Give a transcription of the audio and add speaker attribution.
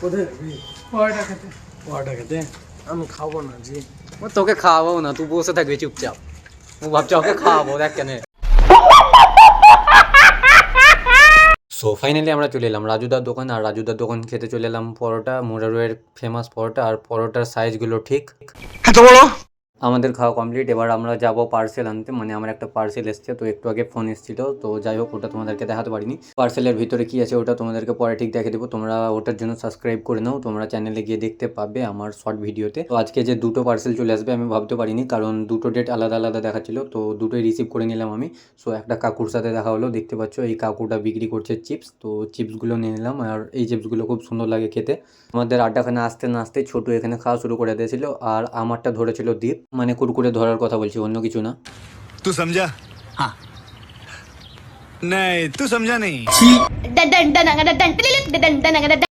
Speaker 1: কোথায় যাবি? পরোটা খেতে আমি খাবো না জি।
Speaker 2: তোকে খাওয়াবো না, তুই বসে থাকবি চুপচাপ। ও ভাবছি ওকে খাওয়াবো, দেখ কেন। সো ফাইনালি আমরা চলে এলাম রাজুদার দোকান, আর রাজুদার দোকান খেতে চলে এলাম পরোটা, মোরারোয়ের ফেমাস পরোটা। আর পরোটার সাইজগুলো ঠিক
Speaker 1: এত বড়।
Speaker 2: আমাদের খাওয়া কমপ্লিট। এবার আমরা যাব পার্সেল আনতে, মানে আমার একটা পার্সেল এসছে, তো একটু আগে ফোন এসেছিল, তো যাই হোক ওটা তোমাদেরকে দেখাতে পারিনি। পার্সেলের ভিতরে কি আছে ওটা তোমাদেরকে পরে ঠিক দেখে দেবো। তোমরা ওটার জন্য সাবস্ক্রাইব করে নাও, তোমরা চ্যানেলে গিয়ে দেখতে পাবে আমার শর্ট ভিডিওতে। তো আজকে যে দুটো পার্সেল চলে আসবে আমি ভাবতে পারিনি, কারণ দুটো ডেট আলাদা আলাদা দেখাচ্ছিল, তো দুটোই রিসিভ করে নিলাম আমি। সো একটা কাকুর সাথে দেখা হলো, দেখতে পাচ্ছ এই কাকুটা বিক্রি করছে চিপস, তো চিপসগুলো নিয়ে নিলাম। আর এই চিপসগুলো খুব সুন্দর লাগে খেতে। আমাদের আড্ডাখানে আসতে না আসতে ছোটু এখানে খাওয়া শুরু করে দিয়েছিল, আর আমারটা ধরেছিল দীপ, মানে কুরকুরে ধরার কথা বলছি, অন্য কিছু না।
Speaker 3: तू समझा? हाँ नहीं तू समझा नहीं।